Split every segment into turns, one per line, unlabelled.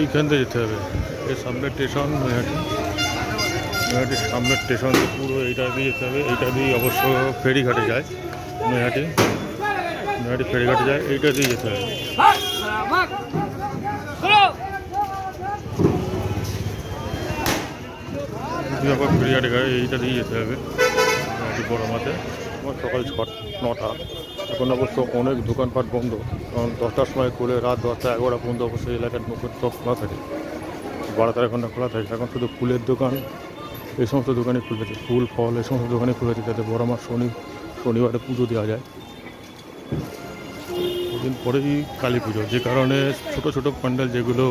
এইখান থেকে যেতে হবে। এর সামনে স্টেশন নৈহাটি, নৈহাটির সামনের স্টেশন পুরো এইটা দিয়ে যেতে হবে। এইটা দিয়ে অবশ্য ফেরিঘাটে যায়, নৈহাটি ফেরিঘাটে যায়, এইটা দিয়ে যেতে হবে। ফেরিঘাটে গাড়ি এইটা দিয়ে যেতে হবে বড়মাতে। আমার সকাল 9টা। এখন অবশ্য অনেক দোকানপাট বন্ধ, কারণ 10টার সময় খুলে রাত 10টা 11টা পর্যন্ত অবশ্যই এলাকার মুখের সব খোলা থাকে, 12-13 ঘন্টা খোলা থাকে। এখন শুধু ফুলের দোকান, এই সমস্ত দোকানে খুলেছে, ফুল ফল এই সমস্ত দোকানে খুলেছে, যাতে বড়মা শনিবারে পুজো দেওয়া যায়। দিন পরেই কালী পুজো, যে কারণে ছোট ছোট প্যান্ডেল যেগুলো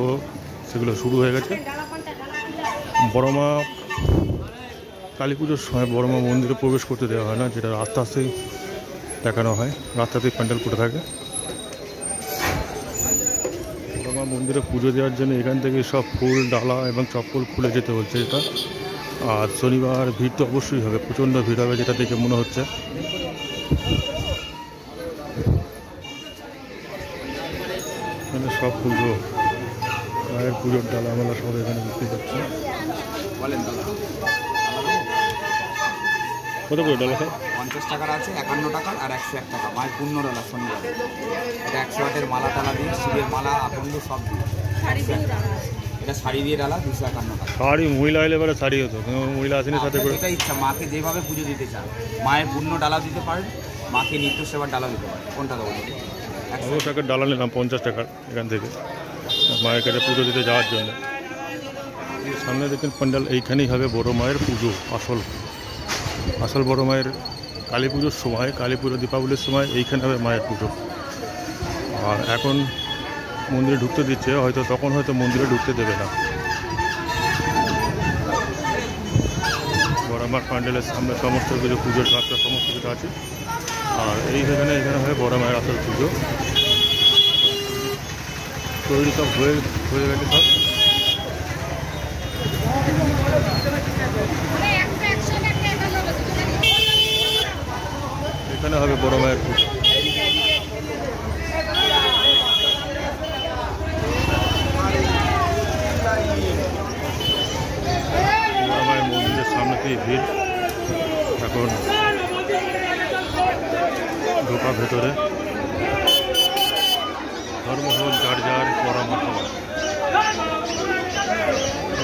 সেগুলো শুরু হয়ে গেছে। বড়মা কালী পুজোর সময় বড়মা মন্দিরে প্রবেশ করতে দেওয়া হয় না, যেটা আস্তে আস্তেই দেখানো হয়, রাস্তাতেই প্যান্ডেল করে থাকে। বড়মা মন্দিরে পুজো দেওয়ার জন্য এখান থেকে সব ফুল ডালা এবং চপ্পল খুলে যেতে হচ্ছে এটা। আর শনিবার ভিড় তো অবশ্যই হবে, প্রচণ্ড ভিড় হবে, যেটা দেখে মনে হচ্ছে। এখানে সব পুজো, মায়ের পুজোর ডালা মেলা সব এখানে বিক্রি করছে। কত করে ডালা?
50 টাকার আছে, 51 টাকার আর 101 টাকা। মায়ের পূর্ণ ডালা শনিবার। এটা 100 ওয়াটের মালা টালা দিয়ে, শিবের মালা আকন্দ সব দিয়ে। এটা শাড়ি দিয়ে ডালা 251 টাকা।
শাড়ি মহিলা এলে এবারে শাড়ি হতো, মহিলা আসেনি সাথে করে।
এটা ইচ্ছা, মাকে যেভাবে পুজো দিতে চান, মায়ের পূর্ণ ডালা দিতে পারেন, মাকে নিত্য সেবার ডালা দিতে পারেন। কোনটা দেবো?
100 টাকার ডালা নিলাম 50 টাকার এখান থেকে মায়ের কাছে পুজো দিতে যাওয়ার জন্য। সামনে দেখেন প্যান্ডেল, এইখানেই হবে বড় মায়ের পুজো। আসল বড় মায়ের কালী পুজোর সময়, কালী পুজো দীপাবলির সময় এইখানে হবে মায়ের পুজো। আর এখন মন্দিরে ঢুকতে দিচ্ছে, হয়তো তখন হয়তো মন্দিরে ঢুকতে দেবে না। বড় মার প্যান্ডেলের সামনে সমস্ত কিছু পুজোর কাজটা সমস্ত কিছু আছে। আর এখানে হয় বড় মায়ের আসল পুজো। তৈরি সব হয়ে গেছে সব। এখানে হবে বড় মায়ের পুজো। বড় মায়ের মন্দিরের সামনেতেই ভিড়। এখন ঢোকা ভেতরে, ধর্ম হোক যার যার,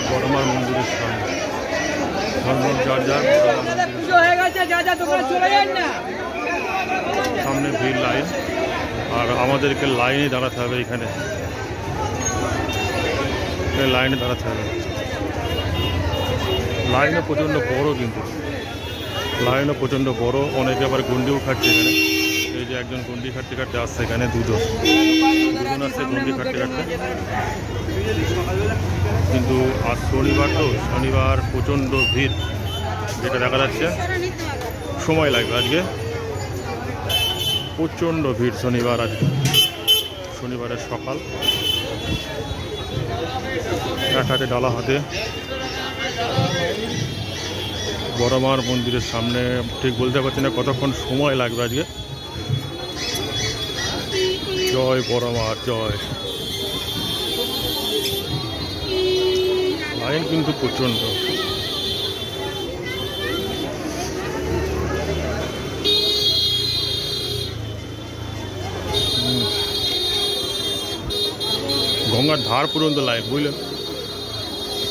বড় মার মন্দিরের সামনে ধর্ম যার যার, সামনে ভিড় লাইন। আর আমাদেরকে লাইনে দাঁড়াতে হবে, এখানে লাইনে দাঁড়াতে হবে। লাইনও প্রচণ্ড বড়, কিন্তু লাইনও প্রচণ্ড বড়। অনেকে আবার গন্ডিও খাটছে এখানে। এই যে একজন গন্ডি কাটতে আসছে, এখানে দুজন আসছে গন্ডি কাটতে। কিন্তু আজ শনিবার, তো শনিবার প্রচণ্ড ভিড়, যেটা দেখা যাচ্ছে। সময় লাগবে আজকে, প্রচণ্ড ভিড় শনিবার। আজকে শনিবারের সকাল, এক হাতে ডালা হাতে বড় মার মন্দিরের সামনে। ঠিক বলতে পারছি না কতক্ষণ সময় লাগবে আজকে। জয় বড় মার জয়। লাইন কিন্তু প্রচণ্ড। গঙ্গার ধার পর্যন্ত লাইন, বুঝলেন?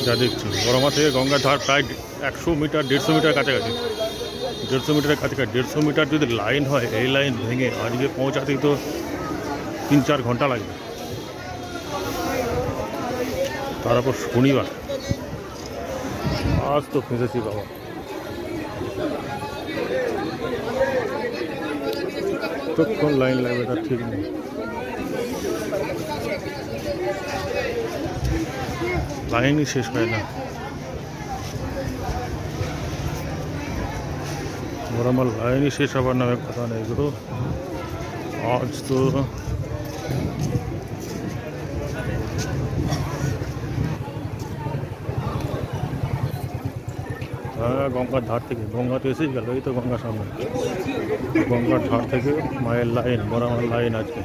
যা দেখছি বড়মা থেকে গঙ্গার ধার প্রায় 100 মিটার 150 মিটার কাছাকাছি, 150 মিটারের কাছাকাছি। 150 মিটার যদি লাইন হয়, এই লাইন ভেঙে আজকে পৌঁছাতেই তো 3-4 ঘন্টা লাগবে। তারপর শনিবার, আজ তো ফেঁসেছি বাবা। কতক্ষণ লাইন লাগবে তার ঠিক নেই। লাইনই শেষ হয় না। বড়মার লাইনই শেষ হবার নামে কথা নেই গো। আজ তো হ্যাঁ, গঙ্গার ধার থেকে, গঙ্গা তো এসেই গেল, এই তো গঙ্গার সামনে। গঙ্গার ধার থেকে মায়ের লাইন, বড়মার লাইন। আজকে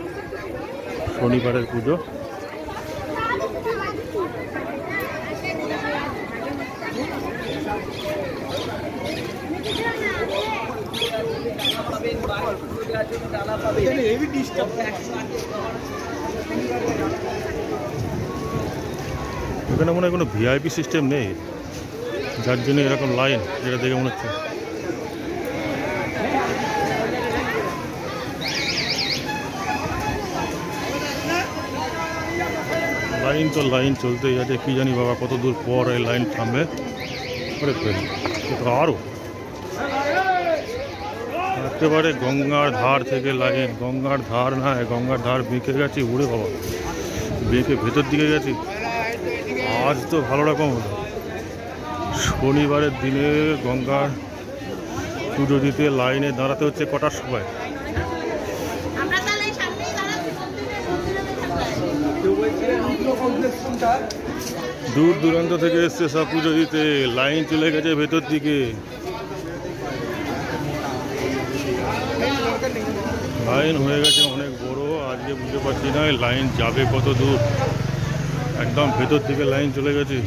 শনিবারের পুজো। এখানে মনে হয় কোনো ভিআইপি সিস্টেম নেই, যার জন্য এরকম লাইন, যেটা দেখে মনে হচ্ছে। লাইন তো লাইন চলতেই আছে, কি জানি বাবা কত দূর পর এই লাইন থামবে। আরও একেবারে গঙ্গার ধার থেকে লাইন, গঙ্গার ধার না, গঙ্গার ধার বেঁকে গেছি, উড়ে বাবা বেঁকে ভেতর দিকে গেছি। আজ তো ভালো রকম হলো, শনিবারের দিনে গঙ্গার পুজো দিতে লাইনে দাঁড়াতে হচ্ছে কটার সময়? দূর দূরান্ত থেকে এসছে সব পুজো দিতে, লাইন চলে গেছে ভেতর দিকে। লাইন হয়ে গেছে অনেক বড়, আজকে বুঝতে পারছি না লাইন যাবে কত দূর। একদম ভেতর দিকে লাইন চলে গেছে।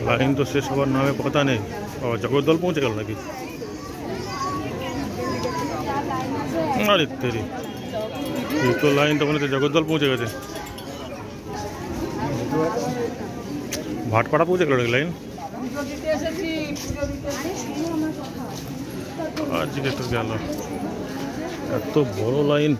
লাইন তো শেষ হওয়ার নামে কথা নেই। জগদ্দল পৌঁছে গেল নাকি? আরে তেরি, এই তো লাইন তো মনে হচ্ছে জগদ্দল পৌঁছে গেছে। ভাটপাড়া পৌঁছে গেল নাকি লাইন? আজকে তো গেল, এত বড় লাইন।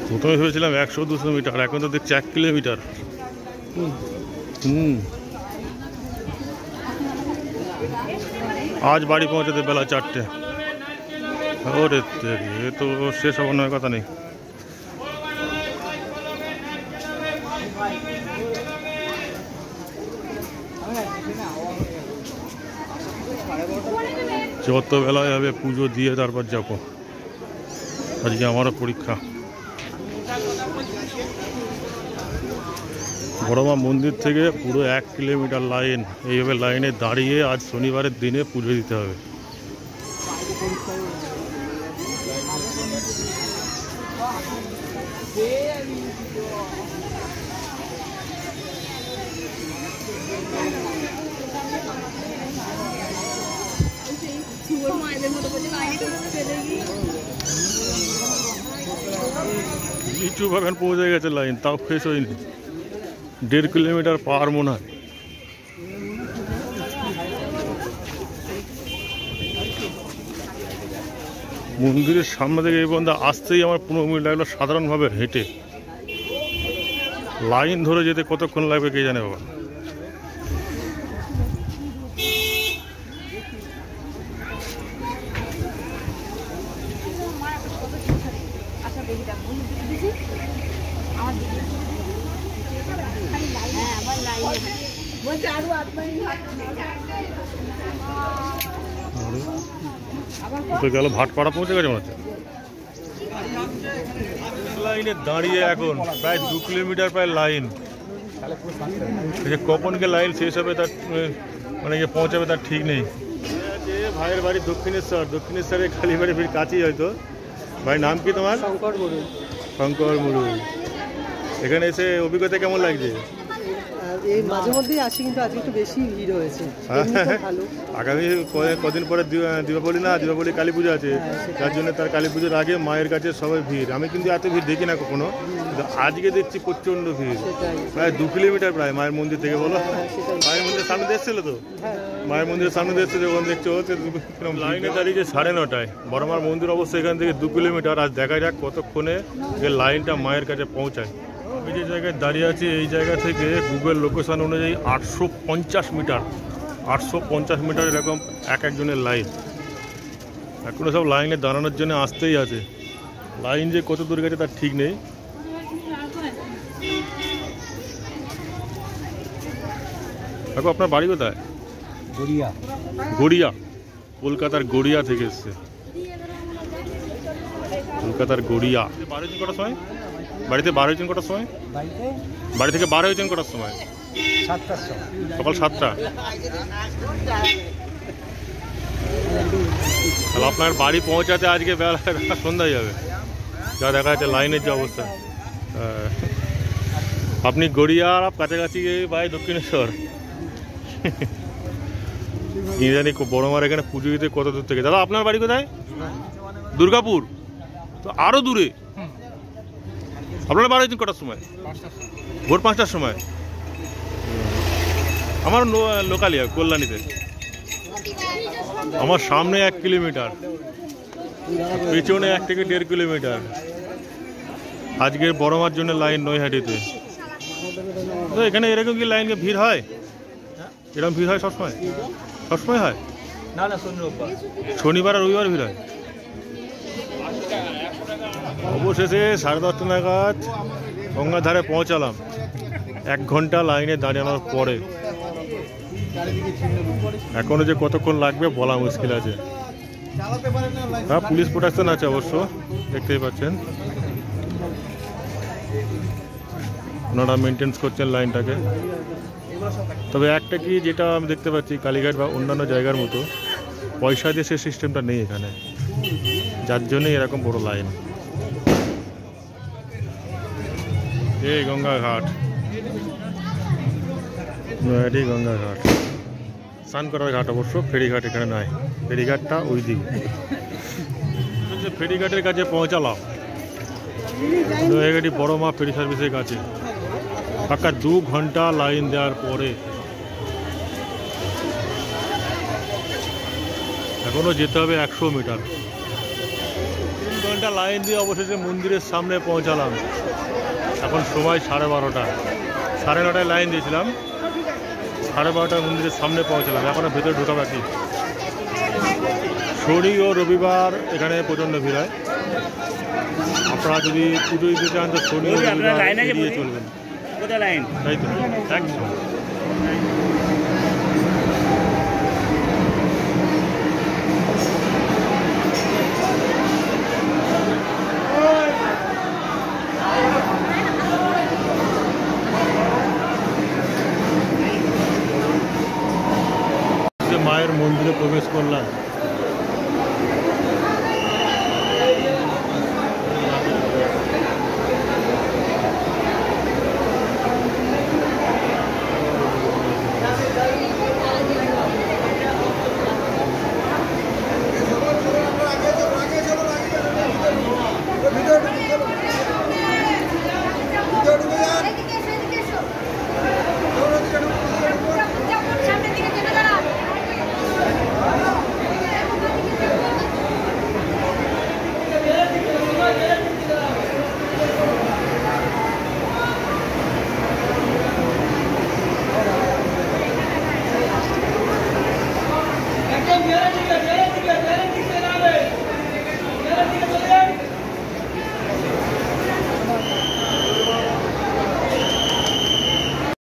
প্রথমে ভেবেছিলাম 100-200 মিটার, এখন তো দেখছি 1 কিলোমিটার। আজ বাড়ি পৌঁছাতে বেলা 4টে। ওরে এ তো শেষ হবার নয় কথা নেই। যত বেলায় হবে পুজো দিয়ে তারপর যাবো, আজকে আমারও পরীক্ষা। বড়মা মন্দির থেকে পুরো 1 কিলোমিটার লাইন, এইভাবে লাইনে দাঁড়িয়ে আজ শনিবারের দিনে পুজো দিতে হবে। লিচু বাগান পৌঁছে গেছে লাইন, তাও শেষ হয়নি। 1.5 কিলোমিটার পার মনে হয়। মন্দিরের সামনে থেকে এই পর্যন্ত আসতেই আমার 15 মিনিট লাগলো সাধারণভাবে হেঁটে। লাইন ধরে যেতে কতক্ষণ লাগবে কে জানে বাবা। তো গেল ভাটপাড়া পৌঁছে গেছে মনে হচ্ছে। লাইনে দাঁড়িয়ে এখন প্রায় 2 কিলোমিটার প্রায় লাইন। কখনকে লাইন শেষ হবে তার মানে পৌঁছাবে তার ঠিক নেই। ভাইয়ের বাড়ি দক্ষিণেশ্বর, দক্ষিণেশ্বরের কালীবাড়ি ফির কাছেই হয়তো। ভাই নাম কি তোমার? শঙ্কর মুরু। শঙ্কর মুরু, এখানে এসে অভিজ্ঞতা কেমন লাগছে?
এই মাঝে মধ্যেই আসি, কিন্তু আজকে একটু বেশি ভিড় হয়েছে।
আগামী কদিন পরে দীপাবলি না, দীপাবলি কালী পুজো আছে, যার জন্য তার কালী পুজোর আগে মায়ের কাছে সবাই ভিড়। আমি কিন্তু এত ভিড় দেখি না কখনো, কিন্তু আজকে দেখছি প্রচণ্ড ভিড়। প্রায় 2 কিলোমিটার প্রায় মায়ের মন্দির থেকে। বলো, মায়ের মন্দিরের সামনে দেখছিল তো? মায়ের মন্দিরের সামনে দেখছে যখন দেখছো লাইনে দাঁড়িয়েছে 9:30টায়। বড়মার মন্দির অবশ্য এখান থেকে 2 কিলোমিটার। আজ দেখা যাক কতক্ষণে এই লাইনটা মায়ের কাছে পৌঁছায়। আমি যে জায়গায় দাঁড়িয়ে আছি এই জায়গা থেকে গুগল লোকেশন অনুযায়ী 850 মিটার, 850 মিটার এরকম একজনের লাইন। এখনো সব লাইনে দাঁড়ানোর জন্য আসতেই আছে। লাইন যে কত দূর গেছে তার ঠিক নেই। দেখো, আপনার বাড়ি কোথায়?
গড়িয়া।
গড়িয়া, কলকাতার গড়িয়া থেকে এসছে। কলকাতার গড়িয়া। বার হয়েছেন কটার সময়? বাড়িতে বার হয়েছেন কটার সময়? বাড়ি থেকে বার হয়েছেন কটার সময়?
7টার সময়,
সকাল 7টা। তাহলে আপনার বাড়ি পৌঁছাতে আজকে বেলা সন্ধ্যা যাবে, যা দেখা যাচ্ছে লাইনের যে অবস্থা। আপনি গড়িয়ার কাছাকাছি ভাই দক্ষিণেশ্বর কি জানি বড় মার এখানে পুজো দিতে কত দূর থেকে। দাদা আপনার বাড়ি কোথায়? দুর্গাপুর, তো আরো দূরে। আপনার বাড়ি কটার সময়? ভোর 5টার সময়। আমার লোকালিয়া কল্যাণীতে। আমার সামনে 1 কিলোমিটার, পেছনে 1 থেকে 1.5 কিলোমিটার। আজকের বড় মার জন্য লাইন নৈহাটিতে। তো এখানে এরকম কি লাইন ভিড় হয়? এরকম ভিড় হয় সবসময়? সবসময় হয়
না না,
শনিবার আর রবিবার ভিড় হয়। অবশেষে 10:30 নাগাদ গঙ্গার ধারে পৌঁছালাম। 1 ঘন্টা লাইনে দাঁড়ানোর পরে। এখনো যে কতক্ষণ লাগবে বলা মুশকিল আছে। হ্যাঁ, পুলিশ প্রোটেকশন আছে অবশ্য, দেখতেই পাচ্ছেন। ওনারা মেনটেন্স করছেন লাইনটাকে। তবে একটা কি যেটা আমি দেখতে পাচ্ছি, কালীঘাট বা অন্যান্য জায়গার মতো পয়সা দিয়ে সে সিস্টেমটা নেই এখানে, যার জন্যই এরকম বড় লাইন। এই গঙ্গাঘাট, এটি গঙ্গাঘাট, স্নান করার ঘাট অবশ্য। ফেরিঘাট এখানে নাই, ফেরিঘাটটা ওই দিকে। ফেরিঘাটের কাছে পৌঁছালাম, এটি বড় মা ফেরি সার্ভিসের কাছে। পাক্কা 2 ঘন্টা লাইন দেওয়ার পরে এখনো যেতে হবে 100 মিটার। 3 ঘন্টা লাইন দিয়ে অবশেষে মন্দিরের সামনে পৌঁছালাম। এখন সময় 12:30। 9:30টায় লাইন দিয়েছিলাম, 12:30টায় মন্দিরের সামনে পৌঁছালাম। এখনো ভেতরে ঢোকা বাকি। শনি ও রবিবার এখানে প্রচণ্ড ভিড় হয়। আপনারা যদি পুজো দিতে চান তো শনি ও রবিবার এড়িয়ে চলবেন। তাই তো, একদম। মায়ের মন্দিরে প্রবেশ করলাম।